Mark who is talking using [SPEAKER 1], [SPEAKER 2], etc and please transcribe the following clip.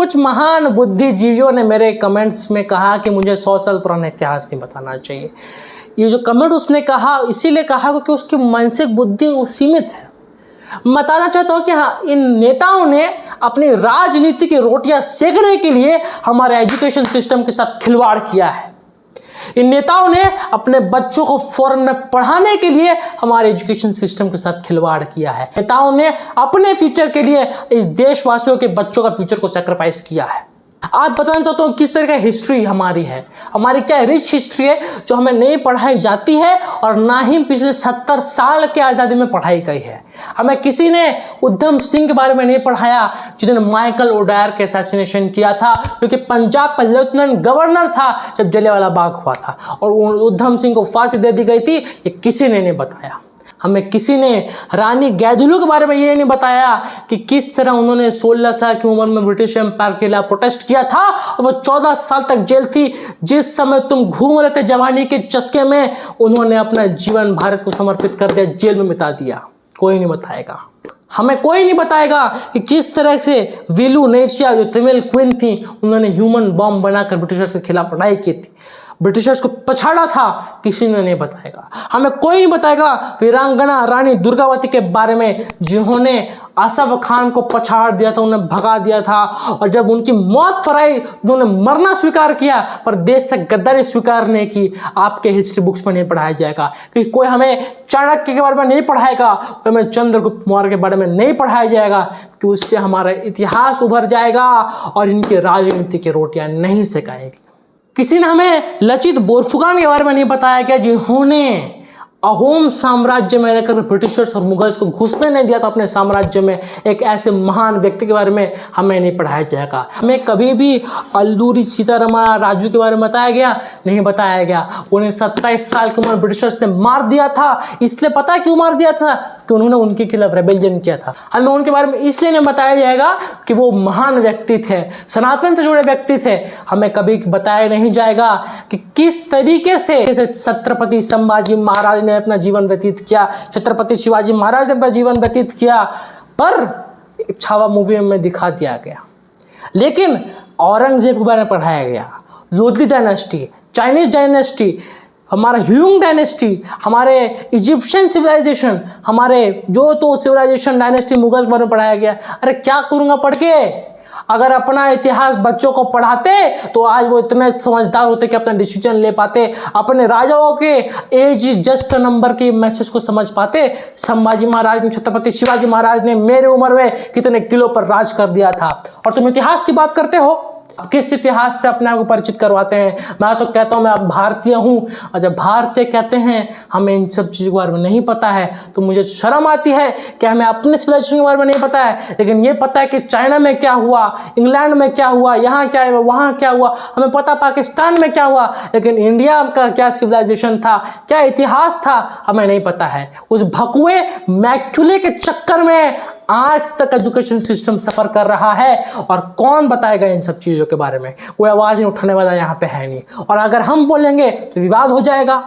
[SPEAKER 1] कुछ महान बुद्धिजीवियों ने मेरे कमेंट्स में कहा कि मुझे 100 साल पुराना इतिहास नहीं बताना चाहिए। ये जो कमेंट उसने कहा इसीलिए कहा क्योंकि उसकी मानसिक बुद्धि सीमित है। मैं बताना चाहता हूँ कि हाँ, इन नेताओं ने अपनी राजनीति की रोटियां सेकने के लिए हमारे एजुकेशन सिस्टम के साथ खिलवाड़ किया है। इन नेताओं ने अपने बच्चों को फॉरेन में पढ़ाने के लिए हमारे एजुकेशन सिस्टम के साथ खिलवाड़ किया है। नेताओं ने अपने फ्यूचर के लिए इस देशवासियों के बच्चों का फ्यूचर को सैक्रिफाइस किया है। आज बताना चाहता हूँ किस तरह का हिस्ट्री हमारी है, हमारी क्या रिच हिस्ट्री है जो हमें नहीं पढ़ाई जाती है और ना ही पिछले 70 साल के आज़ादी में पढ़ाई गई है। हमें किसी ने उधम सिंह के बारे में नहीं पढ़ाया जिन्होंने माइकल ओडायर के असैसिनेशन किया था, क्योंकि पंजाब का लेफ्टिनेंट गवर्नर था जब जलियांवाला बाग हुआ था और उधम सिंह को फांसी दे दी गई थी। ये किसी ने नहीं बताया। हमें किसी ने रानी गैदुलू के बारे में ये नहीं बताया कि किस तरह उन्होंने 16 साल की उम्र में ब्रिटिश एम्पायर के खिलाफ प्रोटेस्ट किया था और वो 14 साल तक जेल थी। जिस समय तुम घूम रहे थे जवानी के चस्के में, उन्होंने अपना जीवन भारत को समर्पित कर दिया, जेल में बिता दिया। कोई नहीं बताएगा। हमें कोई नहीं बताएगा कि किस तरह से वीलू नेचिया जो तमिल क्वीन थी, उन्होंने ह्यूमन बॉम्ब बनाकर ब्रिटिशर्स के खिलाफ लड़ाई की थी, ब्रिटिशर्स को पछाड़ा था। किसी ने नहीं बताएगा। हमें कोई नहीं बताएगा वीरांगना रानी दुर्गावती के बारे में जिन्होंने आसफ खान को पछाड़ दिया था, उन्हें भगा दिया था और जब उनकी मौत पर आई उन्होंने मरना स्वीकार किया पर देश से गद्दारी स्वीकार नहीं की। आपके हिस्ट्री बुक्स में नहीं पढ़ाया जाएगा क्योंकि कोई हमें चाणक्य के बारे में नहीं पढ़ाएगा, कोई हमें चंद्रगुप्त मौर्य के बारे में नहीं पढ़ाया जाएगा कि उससे हमारा इतिहास उभर जाएगा और इनकी राजनीति की रोटियां नहीं सेकाएगी। किसी ने हमें लचित बोरफुकन के बारे में नहीं बताया गया जिन्होंने अहोम साम्राज्य में रहकर ब्रिटिशर्स और मुगल्स को घुसने नहीं दिया था अपने साम्राज्य में। एक ऐसे महान व्यक्ति के बारे में हमें नहीं पढ़ाया जाएगा। हमें कभी भी अल्लूरी सीतारामा राजू के बारे में बताया गया नहीं बताया गया। उन्हें 27 साल की उम्र ब्रिटिशर्स ने मार दिया था। इसलिए पता है क्यों मार दिया था? कि उन्होंने उनके खिलाफ रेबेलियन किया था। हमें उनके बारे में इसलिए नहीं बताया जाएगा कि वो महान व्यक्ति थे, सनातन से जुड़े व्यक्ति थे। हमें कभी बताया नहीं जाएगा कि किस तरीके से छत्रपति संभाजी महाराज ने अपना जीवन व्यतीत किया, छत्रपति शिवाजी महाराज ने अपना जीवन व्यतीत किया, पर छावा मूवी में दिखा दिया गया। लेकिन औरंगजेब के बारे में पढ़ाया गया, लोधी डायनेस्टी, चाइनीज डायनेस्टी, हमारा ह्यूंग डायनेस्टी, हमारे इजिप्शियन सिविलाइजेशन, हमारे जो तो सिविलाइजेशन डायनेस्टी मुगल्स के बारे में पढ़ाया गया। अरे क्या करूँगा पढ़ के? अगर अपना इतिहास बच्चों को पढ़ाते तो आज वो इतने समझदार होते कि अपना डिसीजन ले पाते, अपने राजाओं के एज इज जस्ट नंबर के मैसेज को समझ पाते। संभाजी महाराज ने, छत्रपति शिवाजी महाराज ने मेरी उम्र में कितने किलो पर राज कर दिया था। और तुम इतिहास की बात करते हो, किस इतिहास से अपने आप को परिचित करवाते हैं? मैं तो कहता हूँ मैं अब भारतीय हूँ, और जब भारतीय कहते हैं हमें इन सब चीज़ों के बारे में नहीं पता है तो मुझे शर्म आती है कि हमें अपने सिविलाइजेशन के बारे में नहीं पता है। लेकिन ये पता है कि चाइना में क्या हुआ, इंग्लैंड में क्या हुआ, यहाँ क्या हुआ, वहाँ क्या हुआ। हमें पता पाकिस्तान में क्या हुआ, लेकिन इंडिया का क्या सिविलाइजेशन था, क्या इतिहास था, हमें नहीं पता है। उस भकुए मैक्चुले के चक्कर में आज तक एजुकेशन सिस्टम सफर कर रहा है और कौन बताएगा इन सब चीज़ों के बारे में? कोई आवाज़ नहीं उठाने वाला यहाँ पे है नहीं, और अगर हम बोलेंगे तो विवाद हो जाएगा।